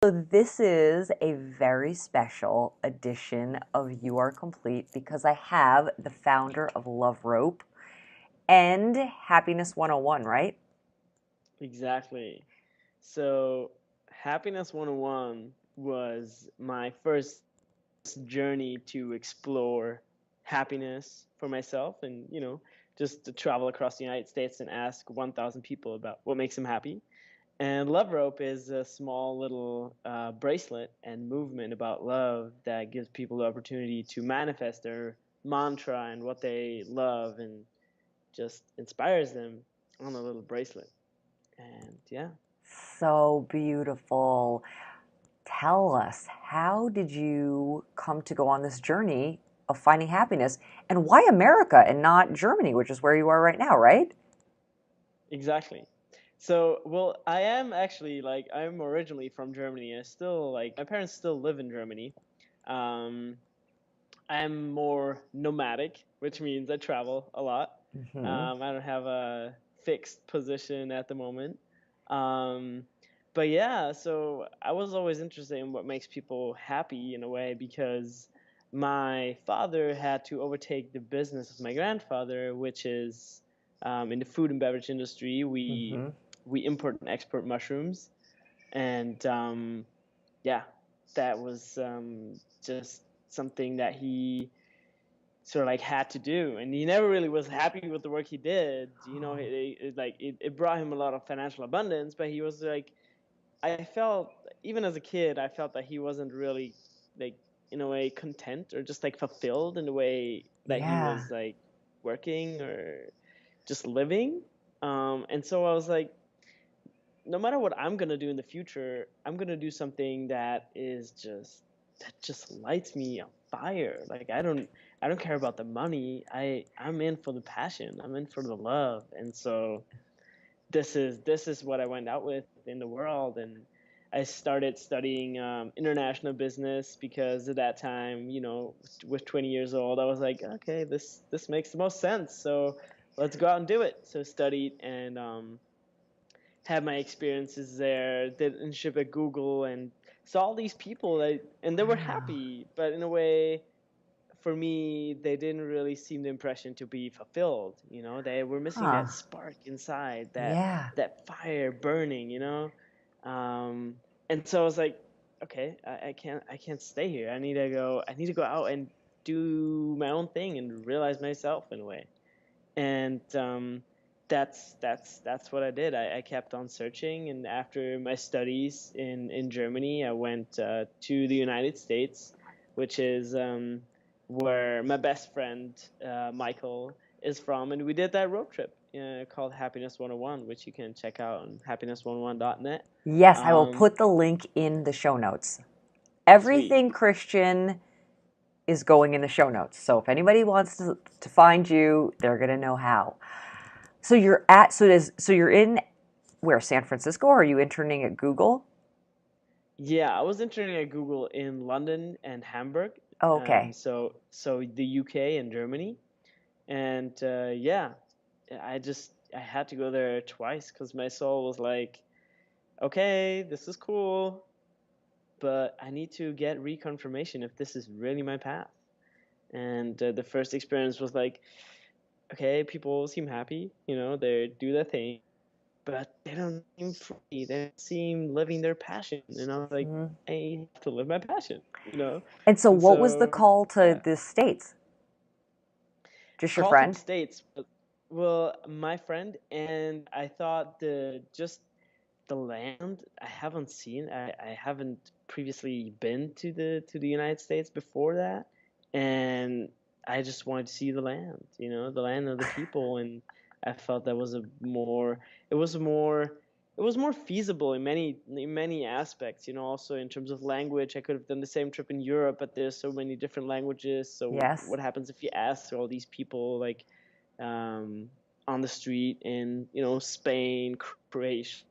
So this is a very special edition of You Are Complete because I have the founder of Loverope and Happiness 101, right? Exactly. So, Happiness 101 was my first journey to explore happiness for myself and, just to travel across the United States and ask 1,000 people about what makes them happy. And Love Rope is a small little bracelet and movement about love that gives people the opportunity to manifest their mantra and what they love and just inspires them on a little bracelet. And yeah. So beautiful. Tell us, how did you come to go on this journey of finding happiness and why America and not Germany, which is where you are right now, right? Exactly. So, well, I am actually I'm originally from Germany. My parents still live in Germany. Um, I'm more nomadic, which means I travel a lot. Hmm. I don't have a fixed position at the moment. Um, but yeah, so I was always interested in what makes people happy in a way because my father had to overtake the business of my grandfather, which is in the food and beverage industry. We Hmm. we import and export mushrooms, and yeah, that was just something that he sort of like had to do, and he never really was happy with the work he did. It brought him a lot of financial abundance, but he was like, I felt, even as a kid, I felt that he wasn't really like in a way content or just like fulfilled in the way that he Yeah. was like working or just living. And so I was like, no matter what I'm gonna do in the future, I'm gonna do something that just lights me on fire. Like I don't care about the money. I'm in for the passion. I'm in for the love. And so this is what I went out with in the world. And I started studying international business because at that time, with 20 years old, I was like, okay, this makes the most sense. So let's go out and do it. So studied and had my experiences there, did internship at Google, and saw all these people and they were Wow. happy, but in a way, for me, they didn't really seem the impression to be fulfilled. They were missing Huh. that spark inside, that Yeah. that fire burning. Um, and so I was like, okay, I can't stay here. I need to go out and do my own thing and realize myself in a way. And that's what I did. I kept on searching, and after my studies in Germany, I went to the United States, which is where my best friend Michael is from, and we did that road trip called Happiness 101, which you can check out on happiness101.net. Yes, I will Um, put the link in the show notes. Sweet. Everything Christian is going in the show notes. So if anybody wants to find you, they're gonna know how. So you're in where, San Francisco, or are you interning at Google? Yeah, I was interning at Google in London and Hamburg, Oh, okay. so the UK and Germany. And yeah, I had to go there twice because my soul was like, okay, this is cool, but I need to get reconfirmation if this is really my path. And the first experience was like, okay, people seem happy, they do their thing, but they don't seem free. They don't seem living their passion. And I was like, Mhm. I have to live my passion. And so And what was the so, call to yeah. the States? Just your Call to the friend? States. Well, my friend and I thought the land I haven't seen. I haven't previously been to the United States before that, and I just wanted to see the land. The land of the people, and I felt that was a more. It was more. It was more feasible in many aspects. Also in terms of language, I could have done the same trip in Europe, but there's so many different languages. So Yes. what happens if you ask all these people like um, on the street in Spain, Croatia,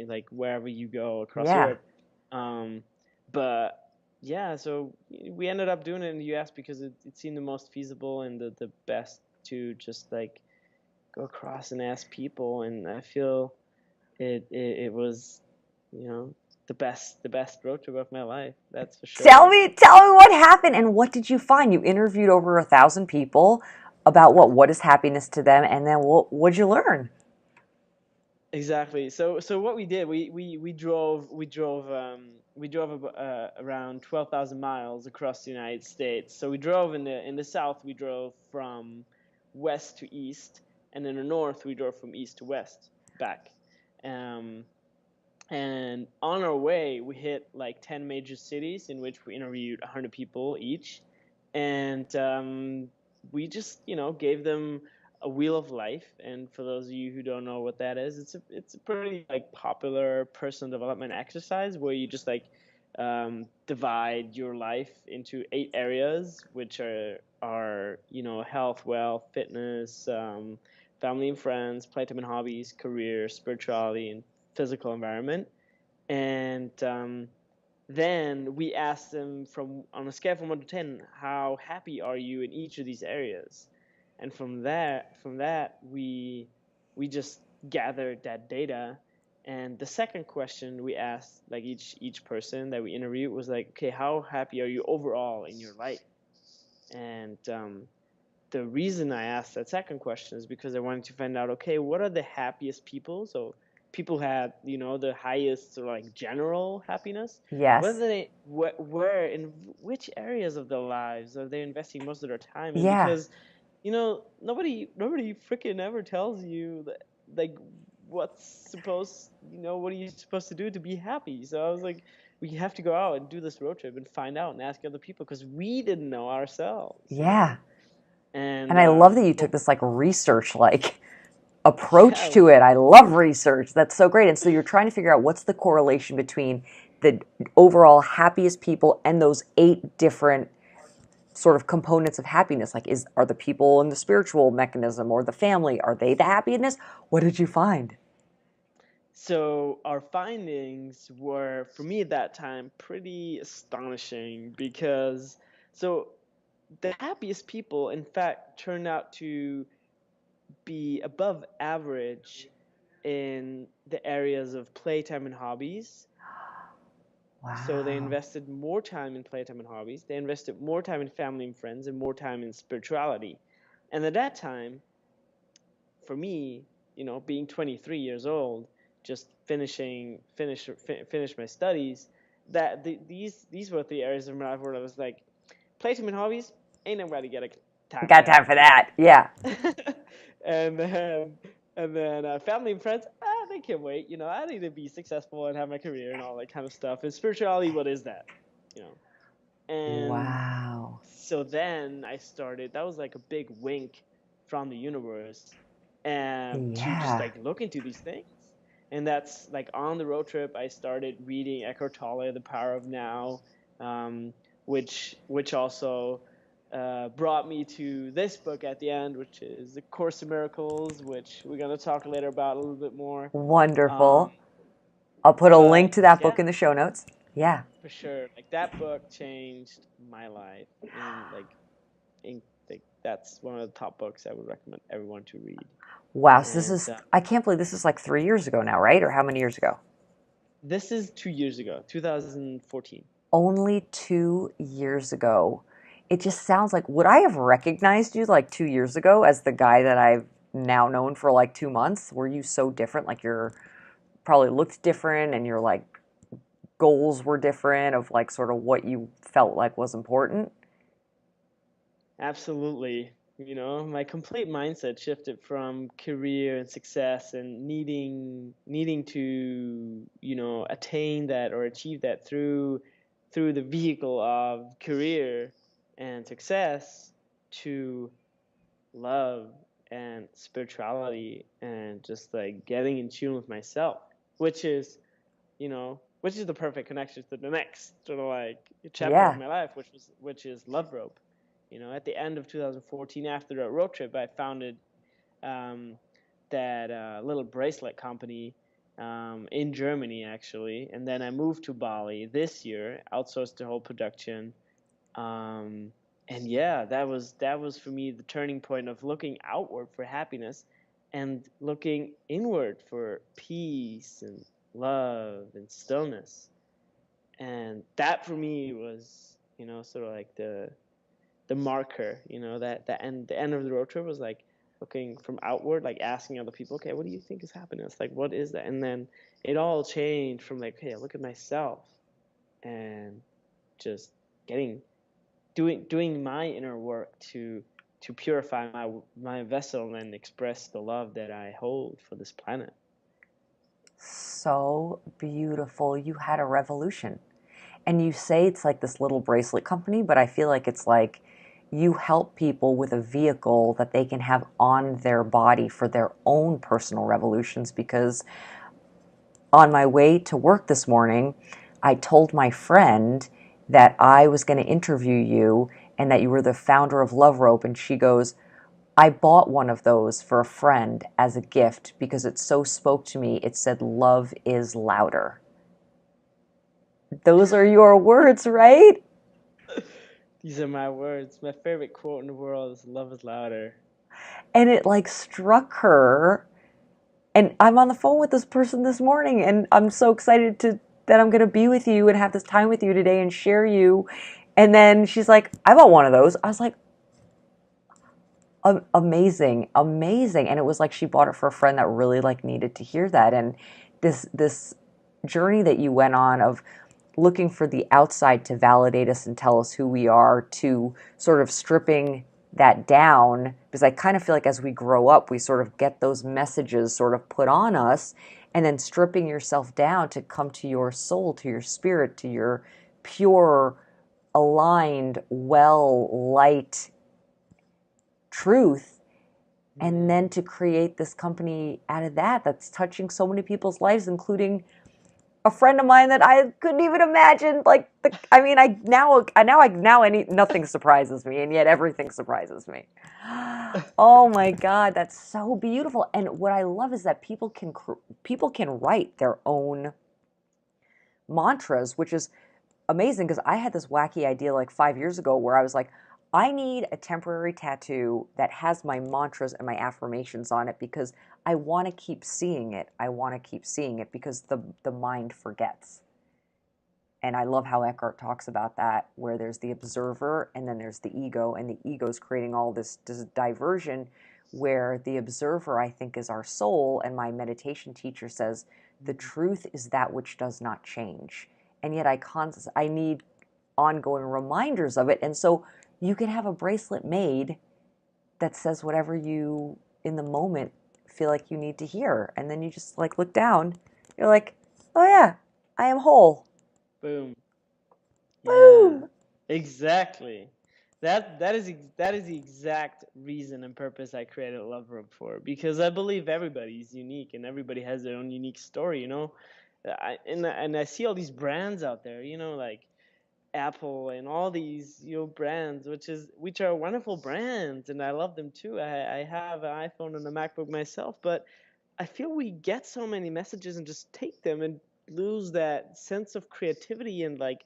like wherever you go across Yeah. Europe. Um, but yeah, so we ended up doing it in the U.S. because it seemed the most feasible and the best to just like go across and ask people. And I feel it was, you know, the best road trip of my life. That's for Tell sure. me, tell me what happened and what did you find? You interviewed over 1,000 people about what is happiness to them, and then what'd you learn? Exactly. So what we did, we drove around 12,000 miles across the United States. So we drove in the south, we drove from west to east, and in the north we drove from east to west back. Um, and on our way, we hit like 10 major cities in which we interviewed 100 people each. And we just, gave them a wheel of life. And for those of you who don't know what that is, it's a pretty like popular personal development exercise where you just like divide your life into 8 areas, which are health, wealth, fitness, family and friends, playtime and hobbies, career, spirituality, and physical environment. And then we asked them from on a scale from 1 to 10, how happy are you in each of these areas? And from that we just gathered that data. And the second question we asked like each person that we interviewed was like, okay, how happy are you overall in your life? And the reason I asked that second question is because I wanted to find out, okay, what are the happiest people? So people had, the highest sort of like general happiness. Yes. Whether where in which areas of their lives are they investing most of their time in? Yeah. Because, nobody freaking ever tells you that, like, what are you supposed to do to be happy? So I was like, we have to go out and do this road trip and find out and ask other people because we didn't know ourselves. Yeah. And And I love that you but took this like research like approach yeah, to it. I love research. That's so great. And so you're trying to figure out what's the correlation between the overall happiest people and those 8 different sort of components of happiness. Like are the people in the spiritual mechanism or the family, are they the happiness? What did you find? so our findings were, for me at that time, pretty astonishing because so the happiest people, in fact, turned out to be above average in the areas of playtime and hobbies. So they Wow. invested more time in playtime and hobbies. They invested more time in family and friends and more time in spirituality. And at that time, for me, being 23 years old, just finish my studies, these were the areas of my life where I was like, playtime and hobbies, ain't nobody got a time for Got time that, for that. Yeah. and then family and friends, they can wait. I need to be successful and have my career and all that kind of stuff. And spirituality, what is that? You know, and Wow. so then I started. That was like a big wink from the universe, to just Yeah. like look into these things. And that's like on the road trip. I started reading Eckhart Tolle, The Power of Now, which also brought me to this book at the end, which is The Course in Miracles, which we're gonna talk later about a little bit more. Um, Wonderful. I'll put a link but to that yeah, book in the show notes. Yeah. for sure. Like that book changed my life, and like that's one of the top books I would recommend everyone to read. Wow. So And I can't believe this is like 3 years ago now, right? Or how many years ago? this is 2 years ago, 2014. Only 2 years ago. It just sounds like, would I have recognized you like 2 years ago as the guy that I've now known for like 2 months? Were you so different? Like you're probably looked different and your like goals were different of like sort of what you felt like was important? Absolutely. My complete mindset shifted from career and success and needing to, attain that or achieve that through the vehicle of career and success to love and spirituality and just like getting in tune with myself, which is the perfect connection to the next sort of like chapter of Yeah. my life, which is Loverope. At the end of 2014, after a road trip, I founded um, that little bracelet company in Germany, actually, and then I moved to Bali this year, outsourced the whole production, um, and yeah, that was for me the turning point of looking outward for happiness, and looking inward for peace and love and stillness. And that for me was, sort of like the marker, that the end of the road trip was like looking from outward, like asking other people, okay, what do you think is happiness? Like, what is that? And then it all changed from like, hey, look at myself, and just getting doing my inner work to purify my vessel and express the love that I hold for this planet. So beautiful. You had a revolution. And you say it's like this little bracelet company, but I feel like it's like you help people with a vehicle that they can have on their body for their own personal revolutions. Because on my way to work this morning, I told my friend that I was going to interview you and that you were the founder of Loverope. And she goes, I bought one of those for a friend as a gift because it so spoke to me. It said, love is louder. Those are your words, right? These are my words. My favorite quote in the world is "Love is louder." And it like struck her. And I'm on the phone with this person this morning, and I'm so excited to that I'm going to be with you and have this time with you today and share you. And then she's like, I bought one of those. I was like, amazing, amazing. And it was like she bought it for a friend that really like needed to hear that. And this journey that you went on of looking for the outside to validate us and tell us who we are, to sort of stripping that down, because I kind of feel like as we grow up, we sort of get those messages sort of put on us, and then stripping yourself down to come to your soul, to your spirit, to your pure, aligned, well, light truth, and then to create this company out of that that's touching so many people's lives, including a friend of mine that I couldn't even imagine. Like, I mean, nothing surprises me, and yet everything surprises me. Oh my God, that's so beautiful. And what I love is that people can write their own mantras, which is amazing because I had this wacky idea like 5 years ago where I was like, I need a temporary tattoo that has my mantras and my affirmations on it because I want to keep seeing it. I want to keep seeing it because the mind forgets. And I love how Eckhart talks about that, where there's the observer and then there's the ego, and the ego's creating all this diversion where the observer, I think, is our soul. And my meditation teacher says, the truth is that which does not change. And yet I need ongoing reminders of it. And so you can have a bracelet made that says whatever you, in the moment, feel like you need to hear. And then you just like look down. You're like, oh yeah, I am whole. Boom. Yeah. Boom. Exactly. That is the exact reason and purpose I created Loverope for, because I believe everybody's unique and everybody has their own unique story. And I see all these brands out there, like Apple and all these brands, which are wonderful brands, and I love them too. I have an iPhone and a MacBook myself, but I feel we get so many messages and just take them and lose that sense of creativity and like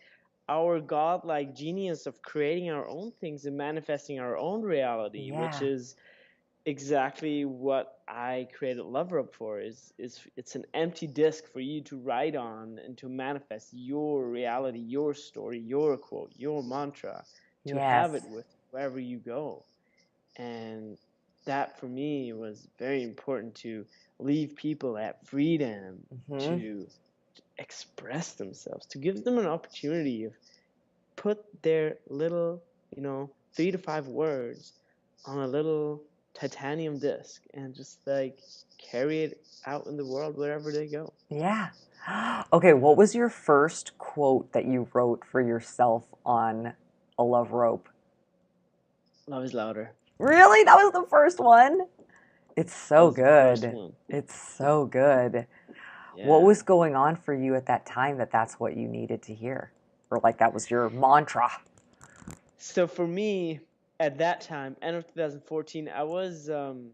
our godlike genius of creating our own things and manifesting our own reality, which Yeah. is exactly what I created Loverope for. Is it's an empty disc for you to write on and to manifest your reality, your story, your quote, your mantra, to have it Yes. with wherever you go. And that for me was very important, to leave people at freedom Hmm. to express themselves, to give them an opportunity of put their little, 3 to 5 words on a little titanium disc and just like carry it out in the world wherever they go. Yeah. Okay, what was your first quote that you wrote for yourself on a love rope? Love is louder. Really? That was the first one? It's That so was the first good. one. It's so good. What Yeah. was going on for you at that time that that's what you needed to hear? Or like that was your mantra? So for me, at that time, end of 2014, I was sort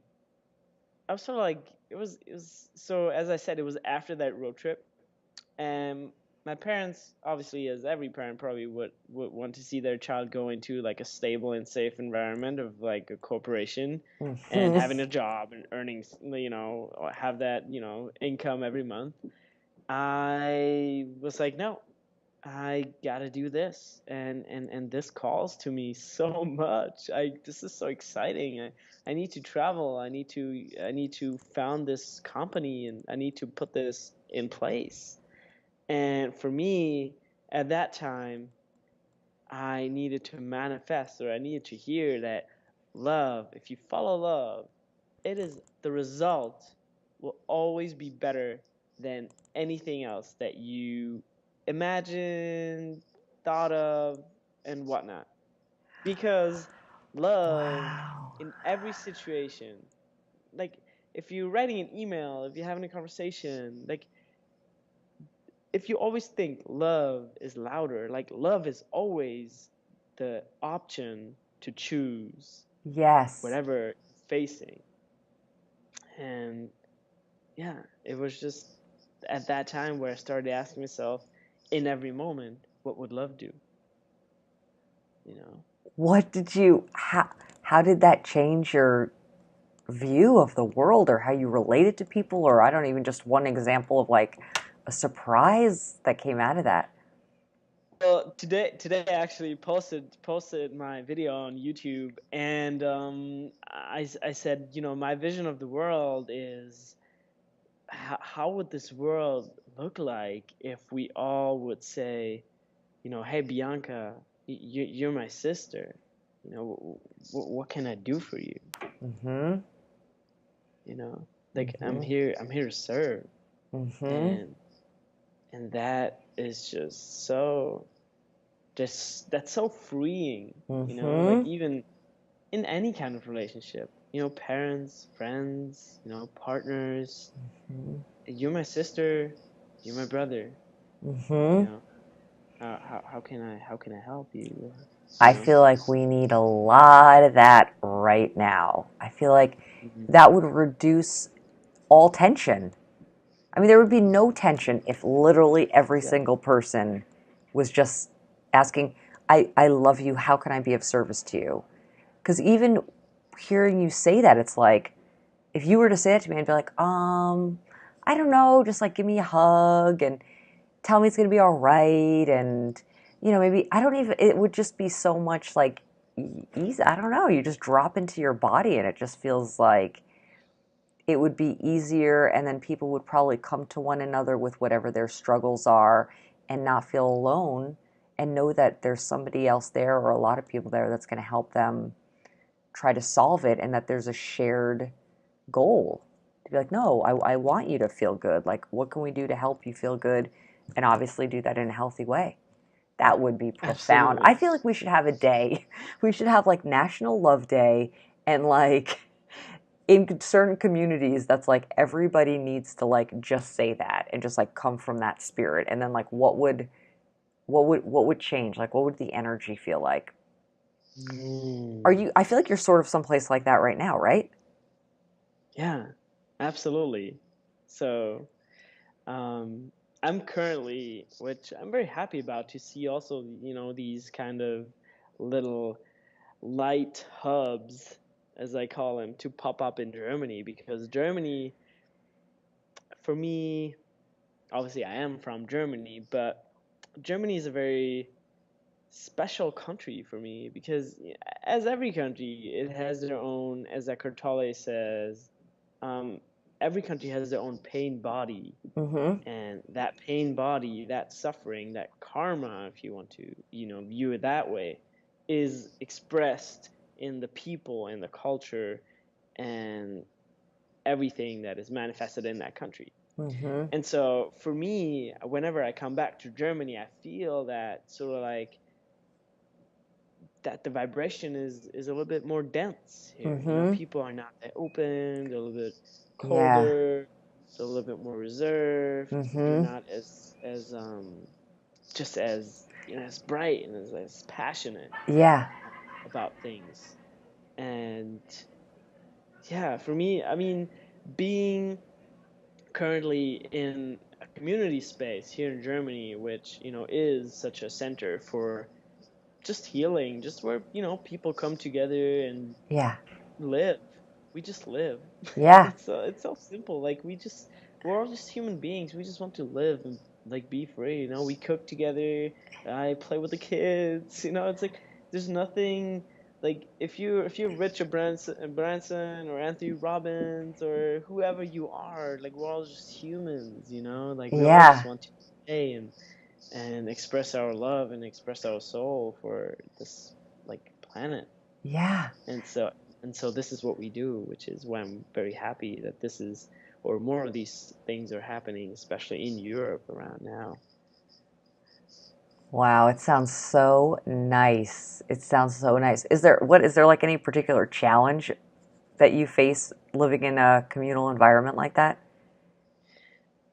of like, it was so, as I said, it was after that road trip, and my parents, obviously, as every parent probably would want to see their child go into like a stable and safe environment of like a corporation and Hmm. having a job and earnings, or have that, income every month. I was like, no, I gotta do this, and this calls to me so much. This is so exciting. I need to travel. I need to found this company, and I need to put this in place. And for me, at that time, I needed to manifest, or I needed to hear that love, if you follow love, it is the result will always be better than anything else that you imagined, thought of, and whatnot. Because love Wow. in every situation, like if you're writing an email, if you're having a conversation, like if you always think love is louder, like love is always the option to choose Yes. whatever you're facing. And yeah, it was just at that time where I started asking myself in every moment, what would love do? You know? What did you, how did that change your view of the world or how you related to people? Or I don't even, just one example of like a surprise that came out of that. Well, today I actually posted my video on YouTube, and I said, my vision of the world is how would this world look like if we all would say, hey Bianca, you're my sister. What can I do for you? Mm-hmm. You know, like I'm Mm-hmm. here. I'm here to serve, Mm-hmm. and that is just that's so freeing. Like Mm-hmm. even in any kind of relationship, parents, friends, partners. You're my sister. You're my brother. You Mm-hmm. know, how can I help you? You I know. feel like we need a lot of that right now. I feel like Mhm. that would reduce all tension. I mean, there would be no tension if literally every Yeah. single person was just asking, I love you. How can I be of service to you? Because even hearing you say that, it's like, if you were to say it to me, I'd be like, I don't know, just like give me a hug and tell me it's going to be all right. And, maybe, I don't even, it would just be so much like easy. I don't know. You just drop into your body and it just feels like it would be easier. And then people would probably come to one another with whatever their struggles are and not feel alone and know that there's somebody else there or a lot of people there that's going to help them try to solve it and that there's a shared goal to be like, no, I want you to feel good. Like, what can we do to help you feel good? And obviously do that in a healthy way. That would be profound. I Absolutely. feel like we should have a day. We should have like National Love Day and like in certain communities that's like everybody needs to like just say that and just like come from that spirit and then like what would change? Like what would the energy feel like? Are Mm. you I feel like you're sort of someplace like that right now, right? Yeah, absolutely. So, um, I'm currently, which I'm very happy about to see also, these kind of little light hubs, as I call them, to pop up in Germany because Germany, for me, obviously I am from Germany, but Germany is a very special country for me because as every country, it has their own, as Eckhart Tolle says, um, every country has their own pain body, Mm-hmm. and that pain body, that suffering, that karma, if you want to, view it that way, is expressed in the people and the culture and everything that is manifested in that country. Mm-hmm. And so for me, whenever I come back to Germany, I feel that sort of like that the vibration is a little bit more dense here. Mm-hmm. People are not that open, they're a little bit Yeah. colder, they're a little bit more reserved, they're Mm-hmm. not as just as as bright and as passionate Yeah. about things. And yeah, for me, I mean, being currently in a community space here in Germany, which is such a center for just healing, just where people come together and Yeah. live. We just live. Yeah. It's so simple. Like we're all just human beings. We just want to live like be free. You know, we cook together. I play with the kids. You know, it's like there's nothing like if you're Richard Branson or Anthony Robbins or whoever you are, like we're all just humans. You know, like we all just Yeah. want to play and express our love and express our soul for this like planet. Yeah. And so this is what we do, which is why I'm very happy that this is or more of these things are happening, especially in Europe around now. Wow, it sounds so nice. It sounds so nice. Is there like any particular challenge that you face living in a communal environment like that?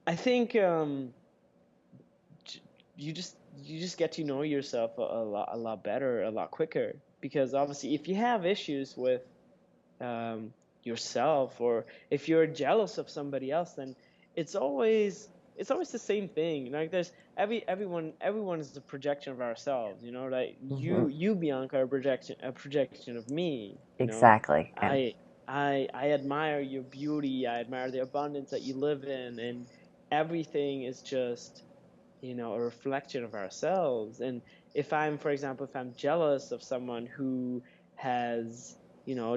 I think j- you just get to know yourself a lot better, a lot quicker. Because obviously, if you have issues with um, yourself, or if you're jealous of somebody else, then it's always it's always the same thing. Like there's everyone is a projection of ourselves. You know, like Hmm. you Bianca are a projection of me. You know, Exactly. And I I admire your beauty. I admire the abundance that you live in, and everything is just a reflection of ourselves. And if I'm, for example, if I'm jealous of someone who has,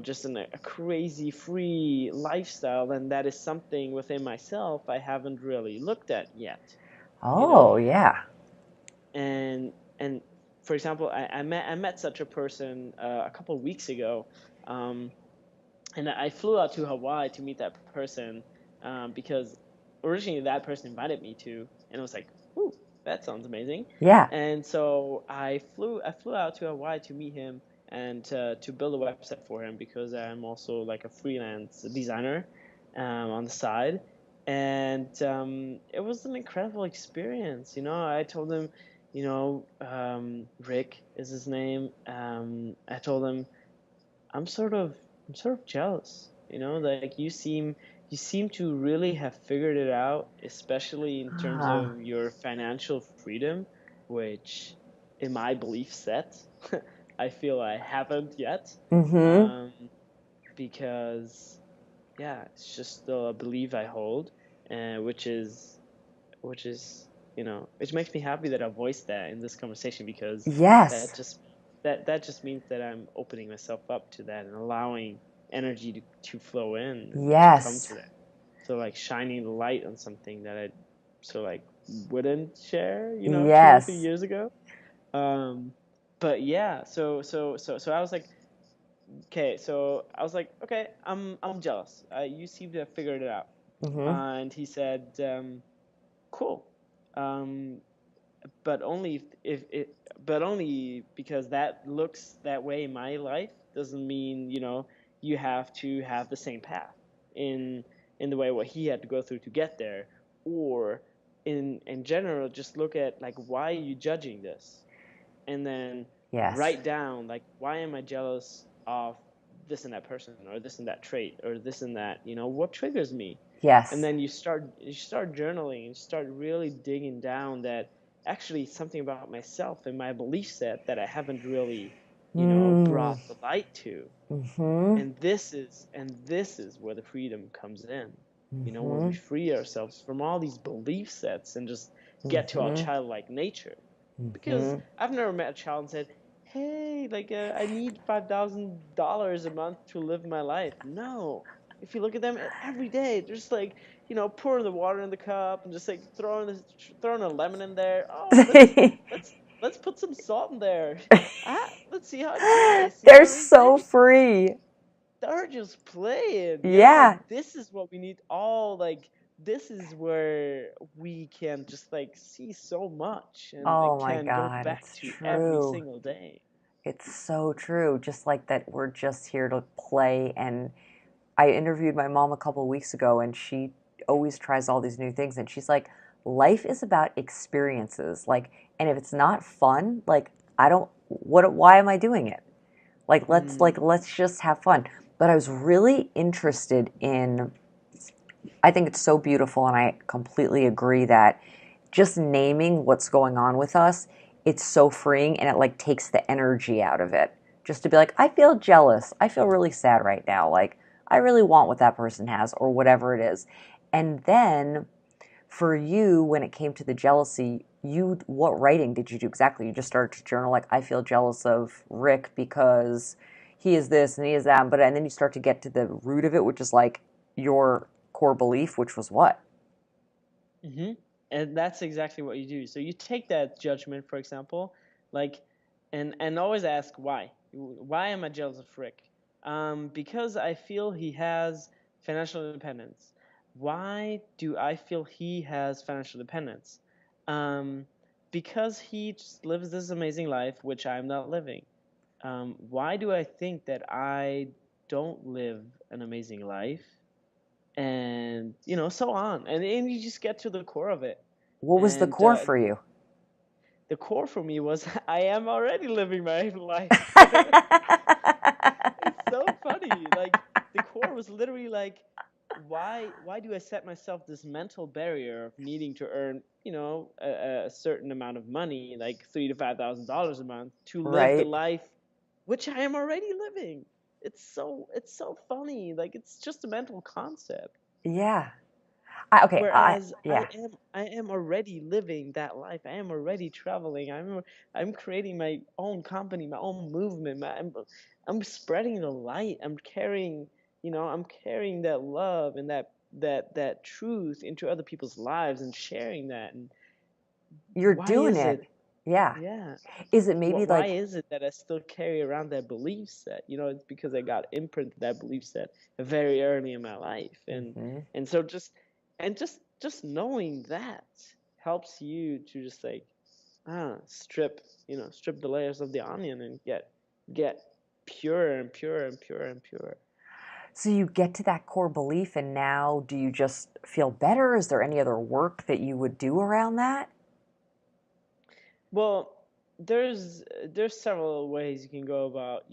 just a crazy free lifestyle, then that is something within myself I haven't really looked at yet, you know? oh, yeah. And for example, I met such a person a couple of weeks ago. Um, and I flew out to Hawaii to meet that person because originally that person invited me to, and I was like, "Ooh, that sounds amazing." Yeah. And so I flew out to Hawaii to meet him and to build a website for him because I'm also like a freelance designer on the side. And it was an incredible experience. I told him, Rick is his name. I told him I'm sort of I'm sort of jealous. Like you seem to really have figured it out, especially in terms Ah. of your financial freedom, which in my belief set, I feel I haven't yet. Mm-hmm. Um, because yeah, it's just still a belief I hold, which makes me happy that I voiced that in this conversation because that Yes. just that just means that I'm opening myself up to that and allowing energy to flow in and to come Yes. to that. So like shining the light on something that I so like wouldn't share, 2 or 3 Yes. years ago. Um, but yeah, so I was like, okay, so I was like, okay, I'm jealous. You seem to have figured it out. Mm-hmm. And he said, cool. Um, but only if it but only because that looks that way in my life doesn't mean you have to have the same path in in the way what he had to go through to get there, or in general just look at like why are you judging this, and then Yes. write down like why am I jealous of this and that person or this and that trait or this and that, what triggers me. And Yes. then you start journaling and start really digging down that actually something about myself and my belief set that I haven't really Mm. brought the light to. Mm-hmm. And this is where the freedom comes in, when Mm-hmm. we free ourselves from all these belief sets and just get to our Mm-hmm. childlike nature. Because Mm-hmm. I've never met a child and said, "Hey, like I need $5,000 a month to live my life." No, if you look at them every day, they're just like pouring the water in the cup and just like throwing a lemon in there. Oh, let's let's put some salt in there. Let's see how it tastes. They're They're so free. they're just playing. Like Yeah. this is what we need. All like this is where we can just like see so much and Oh my can go God, back it's to every true. single day. It's so true. Just like that, we're just here to play. And I interviewed my mom a couple of weeks ago, and she always tries all these new things. And she's like, life is about experiences. Like, and if it's not fun, like, I don't, why am I doing it? Mm, Let's just have fun. But I was really interested in, I think it's so beautiful, and I completely agree that just naming what's going on with us, it's so freeing, and it like takes the energy out of it. Just to be like, I feel jealous. I feel really sad right now. Like, I really want what that person has or whatever it is. And then For you, when it came to the jealousy, what writing did you do exactly? You just started to journal like, I feel jealous of Rick because he is this and he is that, but and then you start to get to the root of it, which is like your core belief, which was what? Hmm. And that's exactly what you do. So you take that judgment, for example, like, and always ask why. Why am I jealous of Rick? Because I feel he has financial independence. Why do I feel he has financial independence? Um, because he just lives this amazing life, which I'm not living. Why do I think that I don't live an amazing life? And so on, and you just get to the core of it. What was the And core for you? the core for me was I am already living my life. It's so funny. Like, the core was literally like, why do I set myself this mental barrier of needing to earn, a certain amount of money, like $3,000 to $5,000 a month, to live the Right. life which I am already living? It's so funny. Like, it's just a mental concept. Yeah. Whereas I Yeah. am I am already living that life. I am already traveling. I'm creating my own company, my own movement. I'm spreading the light. I'm carrying that love and that truth into other people's lives and sharing that. And You're why doing is it. it? Yeah. Yeah. Is it maybe Why like, is it that I still carry around that belief set? It's because I got imprinted that belief set very early in my life, and mhm. and so just knowing that helps you to just like strip the layers of the onion and get pure and pure and pure and pure. So you get to that core belief, and now do you just feel better? Is there any other work that you would do around that? Well, there's several ways you can go about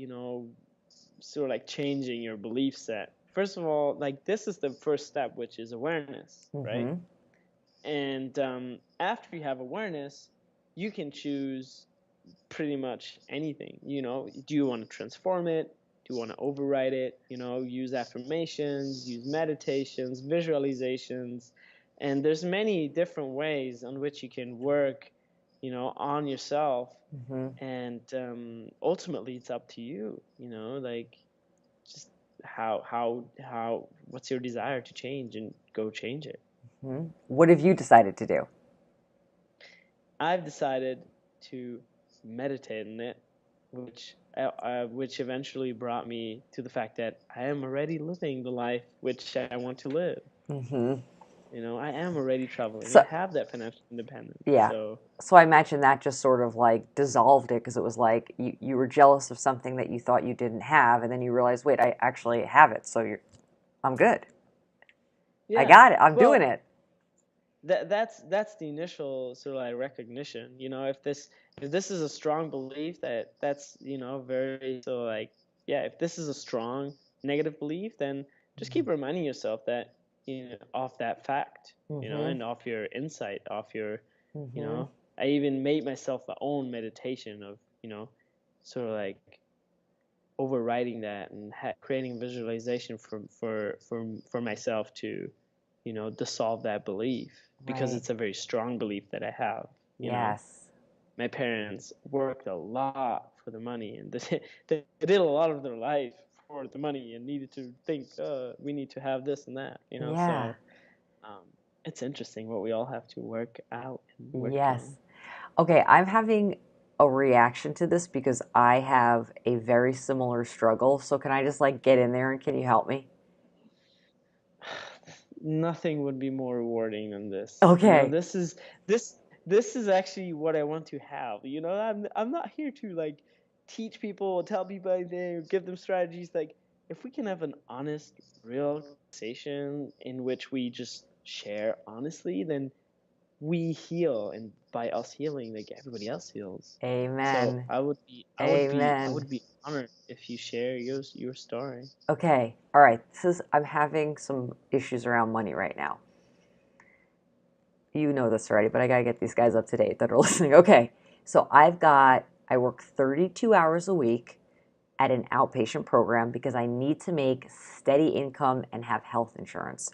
sort of like changing your belief set. First of all, like, this is the first step, which is awareness, right? Mm-hmm. And after you have awareness, you can choose pretty much anything. Do you want to transform it? Do you want to override it? Use affirmations, use meditations, visualizations, and there's many different ways on which you can work, on yourself. Mm-hmm. And ultimately, it's up to you. Like, just how what's your desire to change, and go change it. Mm-hmm. What have you decided to do? I've decided to meditate on it, which eventually brought me to the fact that I am already living the life which I want to live. Mm-hmm. I am already traveling. I So, have that financial independence. yeah. So So I imagine that just sort of like dissolved it because it was like you were jealous of something that you thought you didn't have, and then you realized, wait, I actually have it. So I'm good. I yeah, got it. I'm doing well, it. that's the initial sort of like recognition. If this is a strong belief, that's very, so like, yeah, if this is a strong negative belief, then just keep reminding yourself that, off that fact, Mm-hmm. and off your insight, off your, you Mm-hmm. know I even made myself my own meditation of, sort of like overriding that, and creating visualization for myself to, dissolve that belief, because Right. it's a very strong belief that I have. Yes. My parents worked a lot for the money, and they did a lot of their life for the money, and needed to think, we need to have this and that. Yeah. So um, it's interesting what we all have to work out and work on. Yes. Okay, I'm having a reaction to this because I have a very similar struggle. So can I just like get in there and can you help me? Nothing would be more rewarding than this. Okay. This is actually what I want to have. I'm not here to like teach people, tell people anything, give them strategies. Like, if we can have an honest, real conversation in which we just share honestly, then we heal, and by us healing, like, everybody else heals. So Amen. I Amen. would be honored if you share your story. Okay. All right. I'm having some issues around money right now. You know this already, but I got to get these guys up to date that are listening. Okay. So I work 32 hours a week at an outpatient program because I need to make steady income and have health insurance.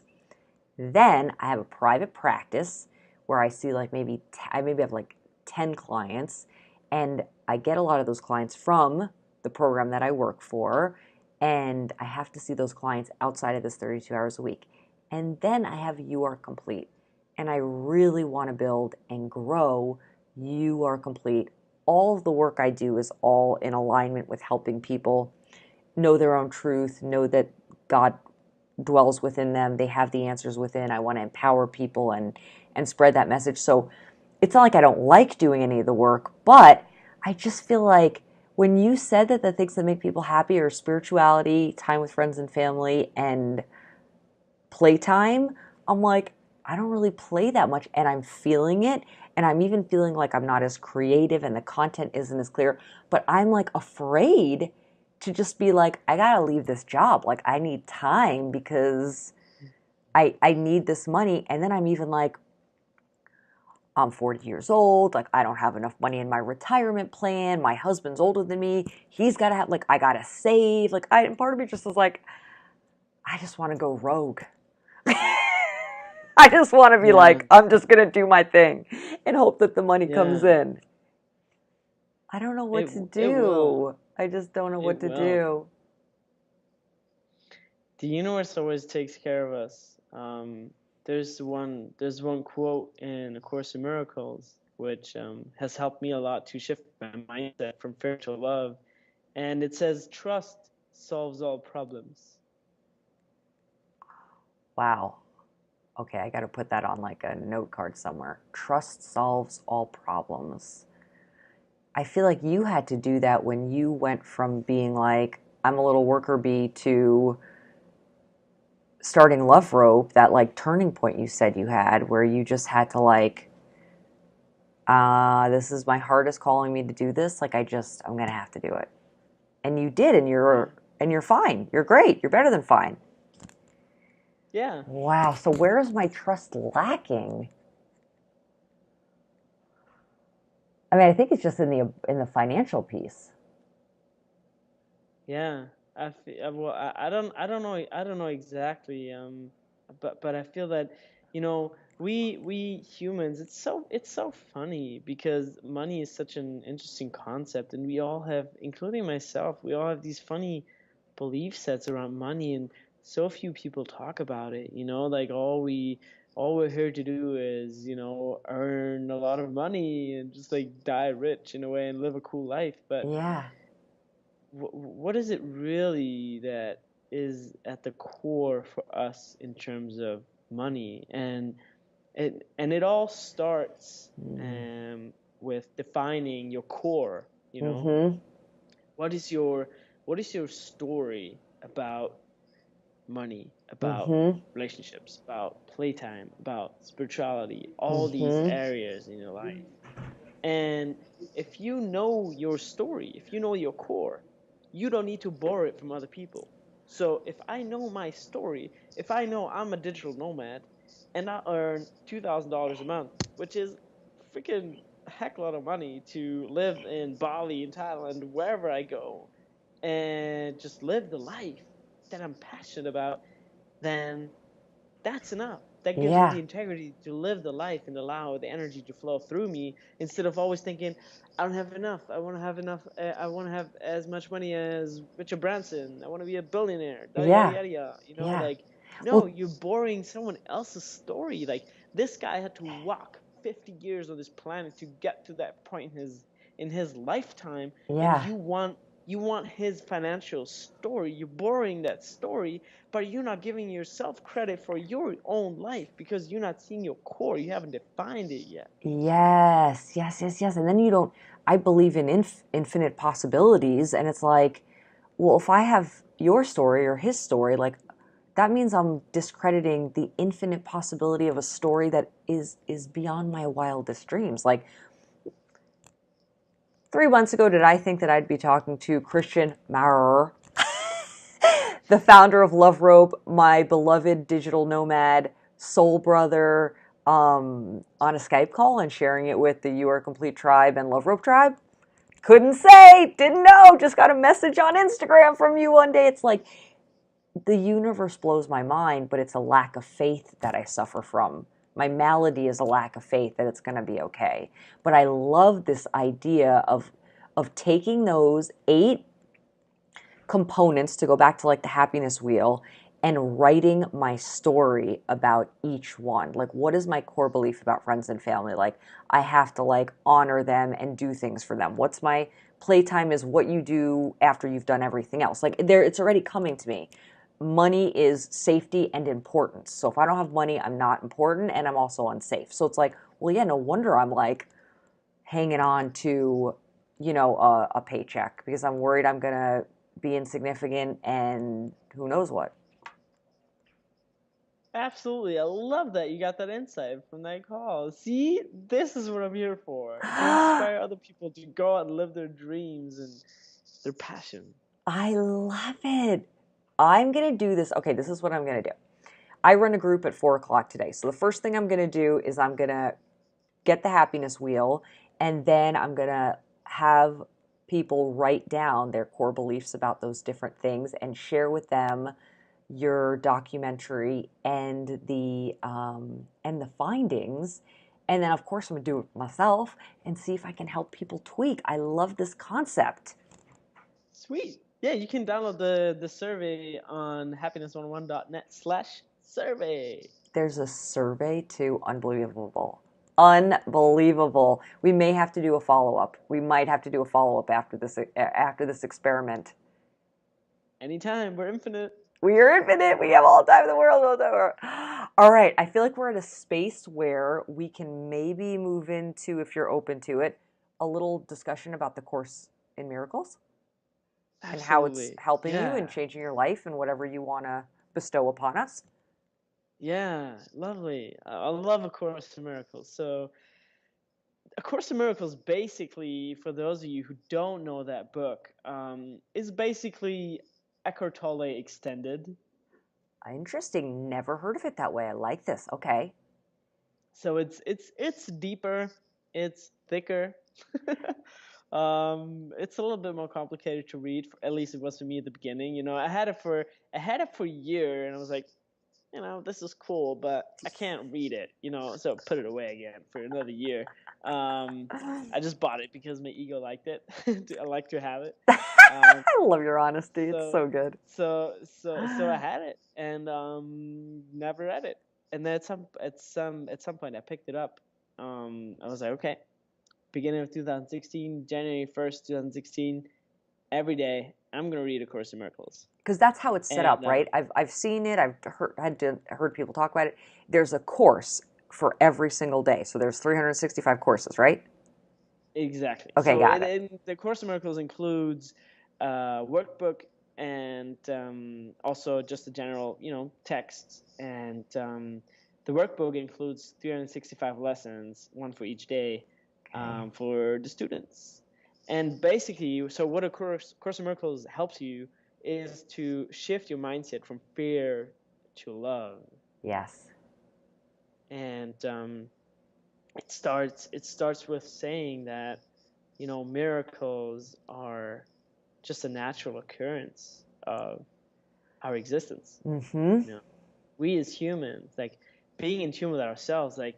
Then I have a private practice where I see like I maybe have like 10 clients, and I get a lot of those clients from the program that I work for, and I have to see those clients outside of this 32 hours a week. And then I have You Are Complete. And I really want to build and grow You Are Complete. All of the work I do is all in alignment with helping people know their own truth, know that God dwells within them. They have the answers within. I want to empower people and spread that message. So it's not like I don't like doing any of the work, but I just feel like when you said that the things that make people happy are spirituality, time with friends and family, and playtime, I'm like, I don't really play that much, and I'm feeling it. And I'm even feeling like I'm not as creative and the content isn't as clear, but I'm like afraid to just be like, I gotta leave this job. Like, I need time because I need this money. And then I'm even like, I'm 40 years old. Like, I don't have enough money in my retirement plan. My husband's older than me. He's got to have, like, I got to save. Like, part of me just is like, I just want to go rogue. I just want to be Yeah, like, I'm just going to do my thing and hope that the money comes yeah. in. I don't know what to It will. do. I just don't know It what to will. do. The universe always takes care of us. There's one quote in A Course in Miracles which has helped me a lot to shift my mindset from fear to love, and it says, "Trust solves all problems." Wow. Okay, I got to put that on like a note card somewhere. Trust solves all problems. I feel like you had to do that when you went from being like, I'm a little worker bee to starting Loverope, that like turning point you said you had where you just had to like, this is my heart is calling me to do this. Like I'm gonna have to do it. And you did, Yeah, and you're fine. You're great. You're better than fine. yeah, Wow. So where is my trust lacking? I mean, I think it's just in the financial piece. yeah. Well, I don't know exactly. But I feel that, we humans, it's so funny because money is such an interesting concept, and we all have, including myself, we all have these funny belief sets around money, and so few people talk about it. Like all we're here to do is, earn a lot of money and just like die rich in a way and live a cool life. But Yeah. what is it really that is at the core for us in terms of money? And it all starts Mm. with defining your core. Mm-hmm. What is your story about money, about Mm-hmm. relationships, about playtime, about spirituality, all these Mm-hmm. areas in your life? And if you know your story, if you know your core, you don't need to borrow it from other people. So if I know my story, if I know I'm a digital nomad and I earn $2,000 a month, which is freaking a heck lot of money to live in Bali, in Thailand, wherever I go, and just live the life that I'm passionate about, then that's enough. That gives me Yeah. the integrity to live the life and allow the energy to flow through me instead of always thinking, I don't have enough. I want to have enough. I want to have as much money as Richard Branson. I want to be a billionaire. Yada, yada, Yeah. yada, yada. Yeah. Like, no, Well, you're borrowing someone else's story. Like, this guy had to walk 50 years on this planet to get to that point in his lifetime, and yeah. you want his financial story. You're borrowing that story, but you're not giving yourself credit for your own life because you're not seeing your core. You haven't defined it yet. Yes, yes, yes, yes. And then you don't, I believe in infinite possibilities. And it's like, well, if I have your story or his story, like that means I'm discrediting the infinite possibility of a story that is beyond my wildest dreams. Like 3 months ago, did I think that I'd be talking to Christian Mauerer, the founder of Loverope, my beloved digital nomad soul brother, on a Skype call and sharing it with the You Are Complete tribe and Loverope tribe? Couldn't say, didn't know, just got a message on Instagram from you one day. It's like, the universe blows my mind, but it's a lack of faith that I suffer from. My malady is a lack of faith that it's going to be okay. But I love this idea of taking those 8 components, to go back to like the happiness wheel, and writing my story about each one. Like, what is my core belief about friends and family? Like, I have to like honor them and do things for them. What's my playtime is what you do after you've done everything else. Like, there, it's already coming to me. Money is safety and importance. So if I don't have money, I'm not important and I'm also unsafe. So it's like, well, yeah, no wonder I'm like hanging on to, a paycheck, because I'm worried I'm going to be insignificant and who knows what. Absolutely. I love that you got that insight from that call. See, this is what I'm here for, to I inspire other people to go out and live their dreams and their passion. love it. I'm going to do this. Okay, this is what I'm going to do. I run a group at 4 o'clock today. So the first thing I'm going to do is I'm going to get the happiness wheel, and then I'm going to have people write down their core beliefs about those different things and share with them your documentary and the findings. And then of course I'm gonna do it myself and see if I can help people tweak. I love this concept. Sweet. Yeah, you can download the survey on happiness101.net/survey. There's a survey too. Unbelievable. Unbelievable. We may have to do a follow-up. We might have to do a follow-up after this experiment. Anytime, we're infinite. We are infinite. We have all the time in the world. All the time in the world. All right. I feel like we're at a space where we can maybe move into, if you're open to it, a little discussion about the Course in Miracles and how it's Absolutely. helping you and Yeah. changing your life and whatever you want to bestow upon us. Yeah, lovely. I love A Course in Miracles. So, A Course in Miracles, basically, for those of you who don't know that book, is basically Eckhart Tolle extended. Interesting. Never heard of it that way. I like this. Okay. So it's deeper, it's thicker. It's a little bit more complicated to read. At least it was for me at the beginning. I had it for a year, and I was like, this is cool, but I can't read it. So put it away again for another year. I just bought it because my ego liked it. I like to have it. Um, I love your honesty. It's so so good. so I had it and never read it. And then at some point I picked it up. I was like, okay, beginning of 2016, January 1st, 2016, every day I'm gonna read A Course in Miracles. Because that's how it's set And up, right? I've seen it. I've heard people talk about it. There's a course for every single day. So there's 365 courses, right? exactly. Okay, So got it. the Course in Miracles includes workbook and also just the general, texts. And the workbook includes 365 lessons, one for each day, Okay. for the students. And basically, so what A Course in Miracles helps you is to shift your mindset from fear to love. Yes. And it starts with saying that miracles are just a natural occurrence of our existence. Mm-hmm. you know we as humans, like, being in tune with ourselves, like,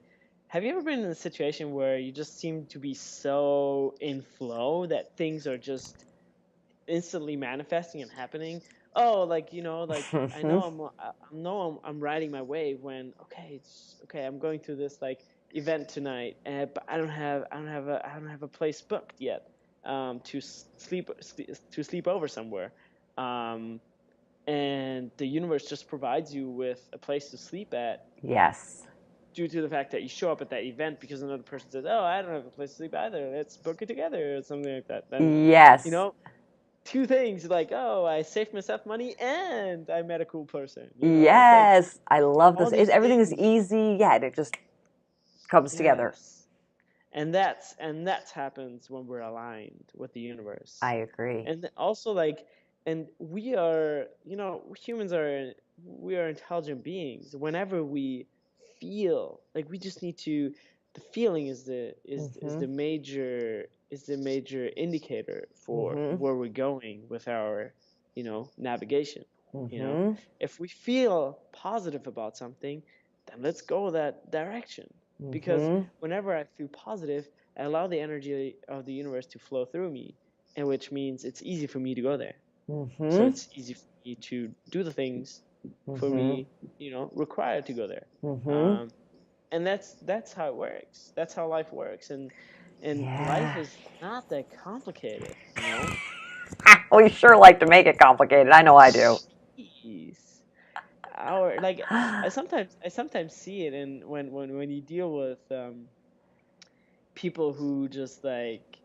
have you ever been in a situation where you just seem to be so in flow that things are just instantly manifesting and happening? Oh, like I know I'm riding my wave when, okay, I'm going to this like event tonight, but I don't have a place booked yet, to sleep over somewhere, um, and the universe just provides you with a place to sleep at Yes. due to the fact that you show up at that event because another person says, "Oh, I don't have a place to sleep either. Let's book it together," or something like that. Then, you Yes. know, two things, like, oh, I saved myself money and I met a cool person. It's like Yes. I love all this. these Everything is things. easy. Yeah, and it just comes together. Yes, and that's happens when we're aligned with the universe. I agree. And also, like, and we are, humans are, we are intelligent beings. Whenever we feel, like, we just need to, the feeling Mm-hmm. is the major indicator for Mm-hmm. where we're going with our navigation. You know, Mm-hmm. if we feel positive about something, then let's go that direction. Because Mm-hmm. whenever I feel positive, I allow the energy of the universe to flow through me, and which means it's easy for me to go there. So Mm-hmm. it's easy for me to do the things for Mm-hmm. me, required to go there. Mm-hmm. Um, and that's how it works. That's how life works, and life Yeah. is not that complicated, you know. We sure like to make it complicated. I know I do. Jeez. Our like I sometimes see it in when you deal with people who just like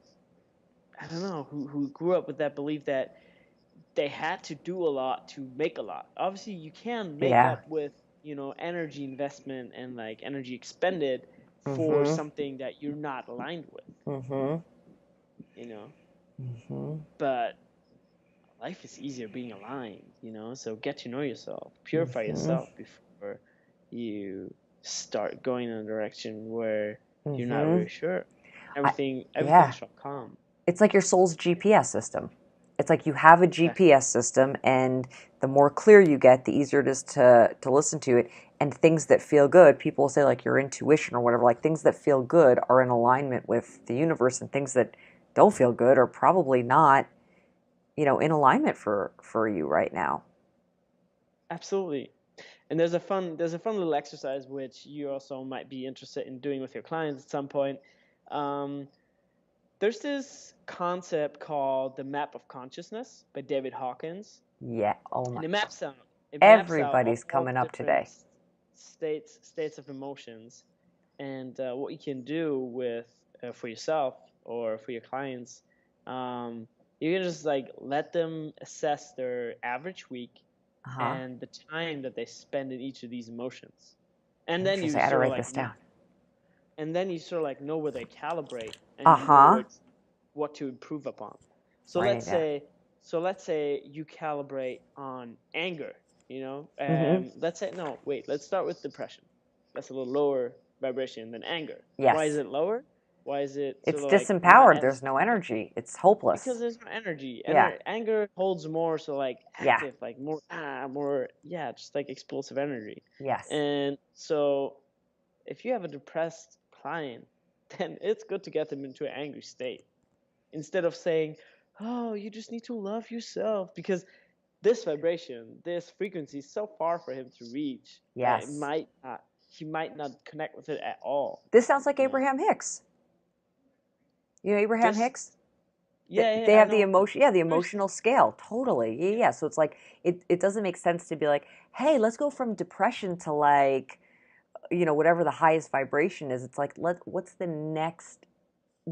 I don't know who grew up with that belief that they had to do a lot to make a lot. Obviously, you can make Yeah. up with energy investment and like energy expended for Mm-hmm. something that you're not aligned with, Mm-hmm. you know. Mm-hmm. But life is easier being aligned, so get to know yourself, purify Mm-hmm. yourself before you start going in a direction where you're not Mm-hmm. really sure. I, Everything yeah. shall come. It's like your soul's GPS system. It's like you have a Exactly. GPS system, and the more clear you get, the easier it is to listen to it. And things that feel good, people will say like your intuition or whatever, like things that feel good are in alignment with the universe, and things that don't feel good are probably not, in alignment for you right now. Absolutely. And there's a fun little exercise which you also might be interested in doing with your clients at some point. Um, there's this concept called the map of consciousness by David Hawkins, Yeah. Oh my. and it maps out Everybody's all coming the up different today. states of emotions, and what you can do with for yourself or for your clients. Um, you can just like let them assess their average week Uh huh. and the time that they spend in each of these emotions, and then you Interesting. I had to sort of write like this down. know where they calibrate, and Uh you know huh. what to improve upon. So Writing let's down. say so let's say you calibrate on anger, Mm-hmm. let's say no, wait, let's start with depression. That's a little lower vibration than anger. Why is Yes. it lower? Why is it sort It's of like not disempowered. as There's no active? energy. It's hopeless. Because there's no energy. Yeah. Anger holds more, so like Yeah. active, like more, yeah, just like explosive energy. Yes. And so if you have a depressed client, then it's good to get them into an angry state instead of saying, "Oh, you just need to love yourself," because this vibration, this frequency is so far for him to reach that Yes. he might not connect with it at all. This sounds like You know, Abraham Hicks. You know Abraham this, Hicks? yeah, They yeah, I have the know. emotion, yeah, the There's, emotional scale. Totally. Yeah, yeah, yeah. So it's like it doesn't make sense to be like, hey, let's go from depression to like, whatever the highest vibration is. It's like what's the next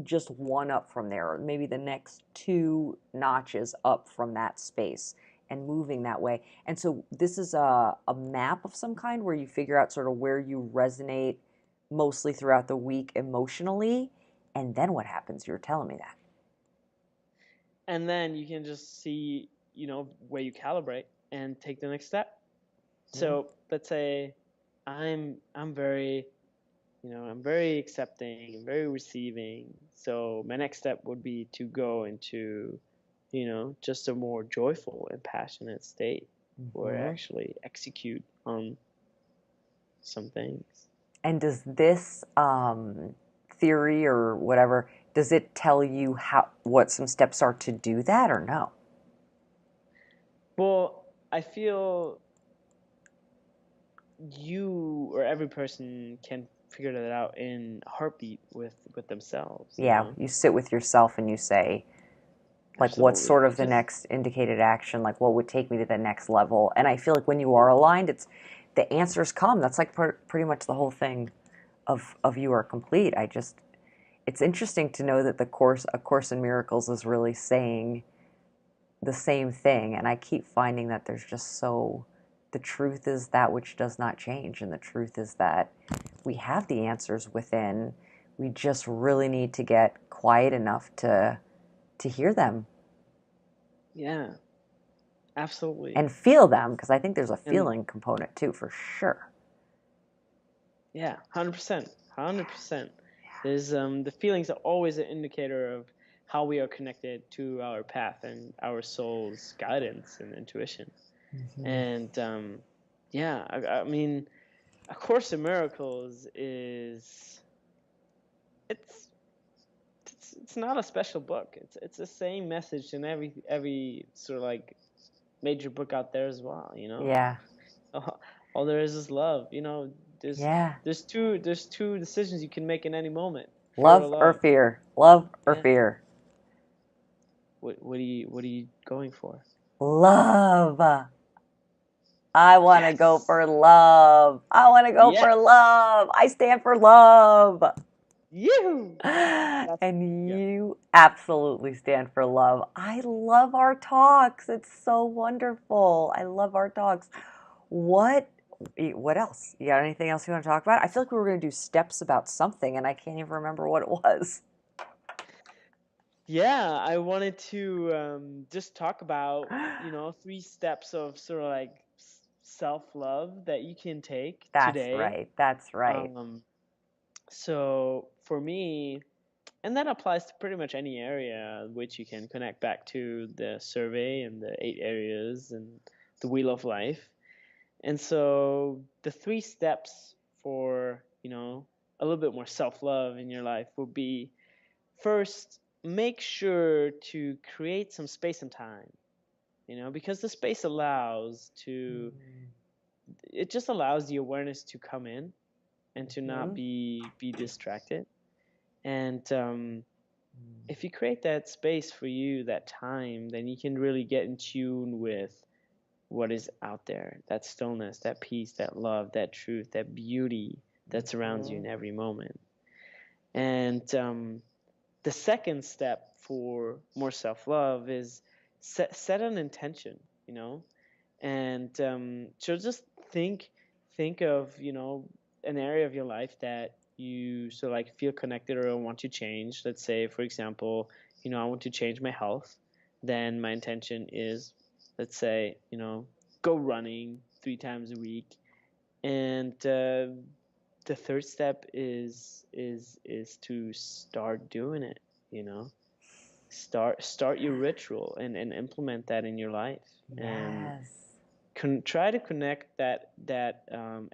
just one up from there, or maybe the next two notches up from that space and moving that way. And so this is a map of some kind where you figure out sort of where you resonate mostly throughout the week emotionally. And then what happens? You're telling me that. and then you can just see, where you calibrate and take the next step. Mm-hmm. So let's say I'm very I'm very accepting, I'm very receiving. So my next step would be to go into, just a more joyful and passionate state where I Mm-hmm. actually execute on some things. And does this theory or whatever, does it tell you what some steps are to do that or no? Well, I feel you or every person can figure that out in a heartbeat with themselves, Yeah, you sit with yourself and you say, like, what's Absolutely. sort of the Because next indicated action, like what would take me to the next level. And I feel like when you are aligned, it's the answers come. That's like pretty much the whole thing of you are complete. It's interesting to know that a course in miracles is really saying the same thing. And I keep finding that there's just the truth is that which does not change, and the truth is that we have the answers within. We just really need to get quiet enough to hear them yeah, absolutely. and feel them, because I think there's a And feeling component too, for sure. yeah, 100%. 100%. There's the feelings are always an indicator of how we are connected to our path and our soul's guidance and intuition. Mhm. And yeah, I mean, A Course in Miracles is it's it's not a special book. It's the same message in every sort of like major book out there as well. Yeah. All there is love. There's Yeah. there's two decisions you can make in any moment: fear or Love or love. fear? Love or Yeah. fear? What are you going for? Love. I want to go Yes. for love. I want to go for Yes. love. I stand for love. You. That's And yeah. you absolutely stand for love. I love our talks. It's so wonderful. I love our talks. What what else? You got anything else you want to talk about? I feel like we were going to do steps about something and I can't even remember what it was. Yeah, I wanted to just talk about, three steps of sort of like self-love that you can take That's today. right. That's right. Um, so for me, and that applies to pretty much any area, which you can connect back to the survey and the 8 areas and the wheel of life. And so the three steps for, a little bit more self-love in your life would be: first, make sure to create some space and time, because the space it just allows the awareness to come in and to not Mhm. be distracted. And if you create that space for you, that time, then you can really get in tune with what is out there, that stillness, that peace, that love, that truth, that beauty that surrounds you in Mhm. every moment. And the second step for more self-love is set an intention, and so just think of, an area of your life that you sort of like feel connected or want to change. Let's say, for example, I want to change my health. Then my intention is, let's say, go running 3 times a week. And the third step is to start doing it. you know start your ritual and implement that in your life, and Yes. try to connect that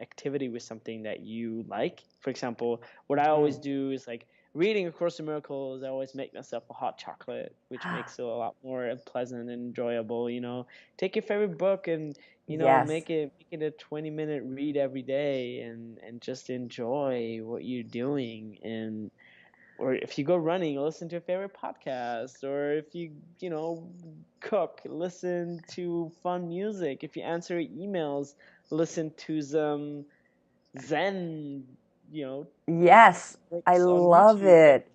activity with something that you like. For example, what I always Mhm. do is like reading A Course in Miracles. I always make myself a hot chocolate, which makes it a lot more pleasant and enjoyable. Take your favorite book and Yes. make it a 20-minute read every day, and just enjoy what you're doing. And or if you go running, listen to your favorite podcast. Or if you cook, listen to fun music. If you answer emails, listen to some Zen, you know, Yes. I tricks on love YouTube. Like,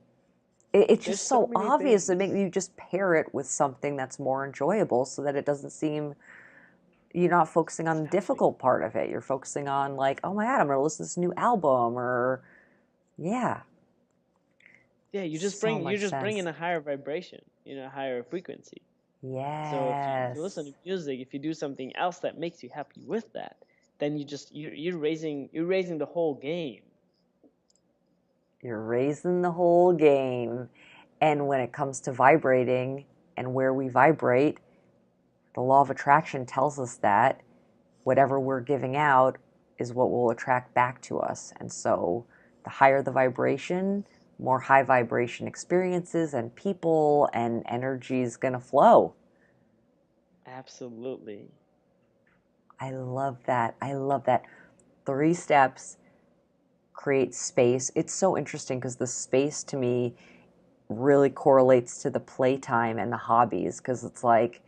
it. It's there's just so so many obvious. It makes things. you just pair it with something that's more enjoyable so that it doesn't seem you're not focusing on the Exactly. difficult part of it. You're focusing on like, oh my God, I'm gonna listen to this new album or yeah. Yeah, So you much just bring sense. in a higher vibration, a higher frequency. So if you listen Yes. to music, if you do something else that makes you happy with that, then you're raising the whole game. You're raising the whole game. And when it comes to vibrating and where we vibrate, the law of attraction tells us that whatever we're giving out is what will attract back to us. And so the higher the vibration, more high vibration experiences and people and energy is going to flow. Absolutely. I love that. I love that. 3 steps: create space. It's so interesting because the space to me really correlates to the playtime and the hobbies because it's like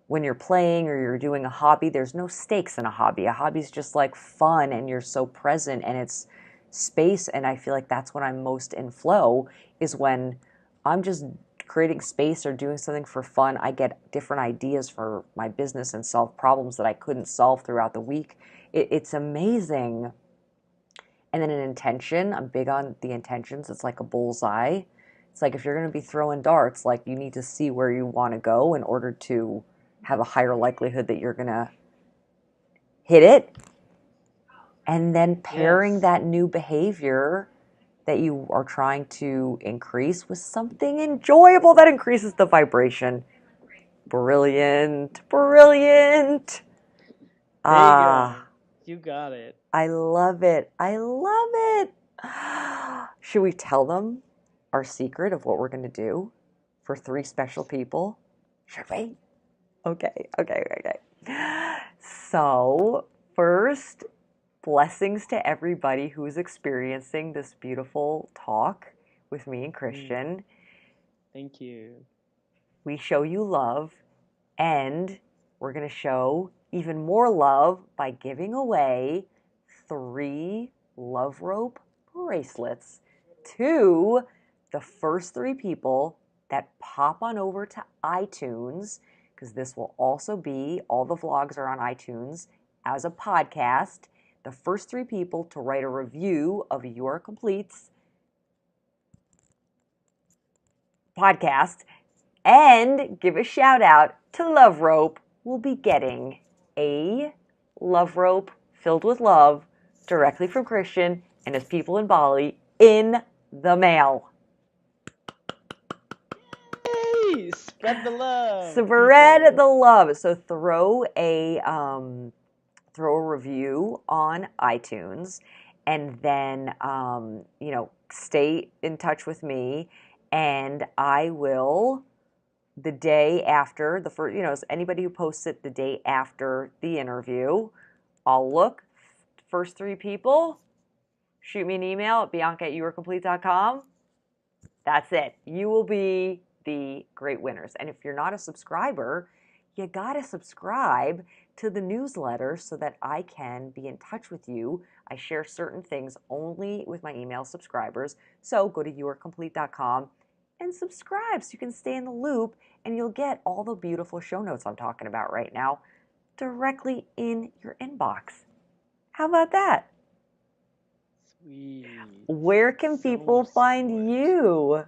when you're playing or you're doing a hobby, there's no stakes in a hobby. A hobby's just like fun and you're so present and it's space. And I feel like that's when I'm most in flow is when I'm just creating space or doing something for fun. I get different ideas for my business and solve problems that I couldn't solve throughout the week. It's amazing. And then an intention, I'm big on the intentions. It's like a bullseye. It's like if you're going to be throwing darts, like you need to see where you want to go in order to have a higher likelihood that you're going to hit it. And then pairing Yes. that new behavior that you are trying to increase with something enjoyable that increases the vibration. Brilliant. Brilliant. There you Ah, go. You got it. I love it. I love it. Should we tell them our secret of what we're going to do for three special people? Should we? Okay, okay, okay. So, first, blessings to everybody who is experiencing this beautiful talk with me and Mm, Christian. thank you. We show you love, and we're going to show even more love by giving away three Loverope bracelets to the first three people that pop on over to iTunes, because this will also be, all the vlogs are on iTunes as a podcast. The first three people to write a review of Your Completes podcast and give a shout out to Loverope will be getting a Loverope filled with love directly from Christian and his people in Bali in the mail. Yay! Spread the love, Spread people. the love. So throw a review on iTunes, and then stay in touch with me, and I will, the day after the first, anybody who posts it the day after the interview, I'll look. First three people, shoot me an email at bianca@youarecomplete.com. That's it. You will be the great winners. And if you're not a subscriber, you got to subscribe to the newsletter so that I can be in touch with you. I share certain things only with my email subscribers. So go to youarecomplete.com and subscribe so you can stay in the loop, and you'll get all the beautiful show notes I'm talking about right now directly in your inbox. How about that? Sweet. Where can So people much find support. you?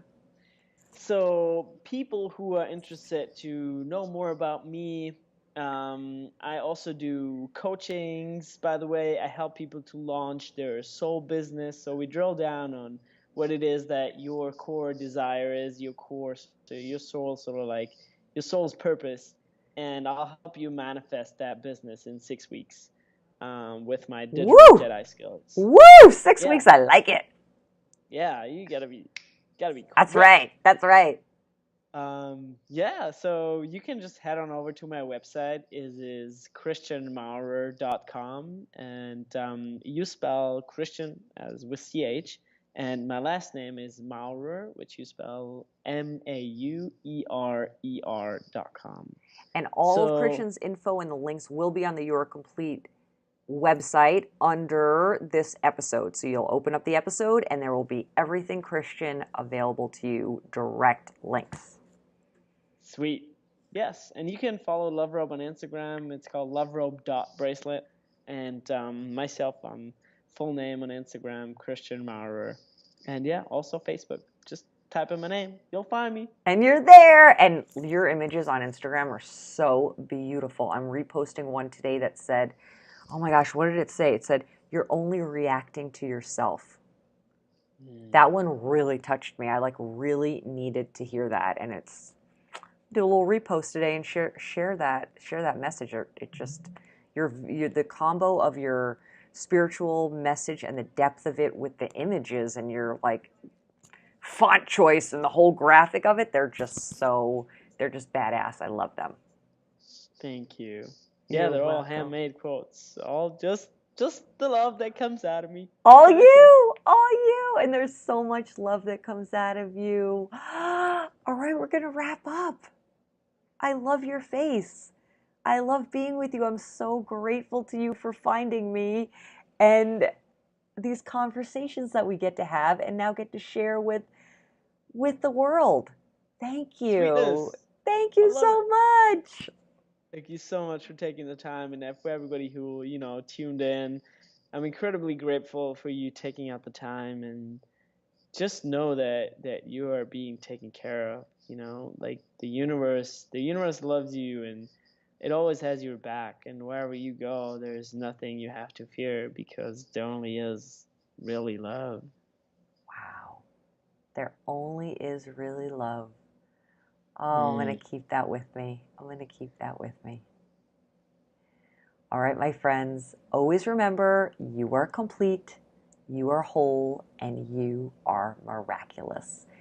So, people who are interested to know more about me, I also do coachings. By the way, I help people to launch their soul business. So, we drill down on what it is that your core desire is, your core, so your soul, sort of like your soul's purpose. And I'll help you manifest that business in 6 weeks with my digital Woo! Jedi skills. Woo! Six Yeah, weeks, I like it. yeah, you gotta be That's quick. right. That's right. Yeah, so you can just head on over to my website is christianmauerer.com, and you spell Christian as with CH, and my last name is Maurer, which you spell Mauer.com. And all of So Christian's info and the links will be on the Your Complete website under this episode. So you'll open up the episode and there will be everything Christian available to you, direct links. sweet. Yes, and you can follow Loverope on Instagram. It's called loverope.bracelet. And myself, full name on Instagram, Christian Maurer. And yeah, also Facebook. Just type in my name. You'll find me. And you're there. And your images on Instagram are so beautiful. I'm reposting one today that said, oh my gosh, what did it say? It said, you're only reacting to yourself. That one really touched me. I really needed to hear that. And it's, do a little repost today and share that message. It just, you're the combo of your spiritual message and the depth of it with the images and your font choice and the whole graphic of it, they're just badass. I love them. Thank you. Yeah, You're they're all welcome. handmade quotes. All just the love that comes out of me. What All can I say? you, all you, and there's so much love that comes out of you. All right, we're gonna wrap up. I love your face. I love being with you. I'm so grateful to you for finding me and these conversations that we get to have and now get to share with the world. Thank you. Sweetness. Thank I you love so it. much. Thank you so much for taking the time, and for everybody who, tuned in. I'm incredibly grateful for you taking out the time, and just know that you are being taken care of. Like the universe loves you, and it always has your back. And wherever you go, there's nothing you have to fear, because there only is really love. Wow. There only is really love. Oh, I'm going Mm. to keep that with me. I'm going to keep that with me. All right, my friends, always remember you are complete, you are whole, and you are miraculous.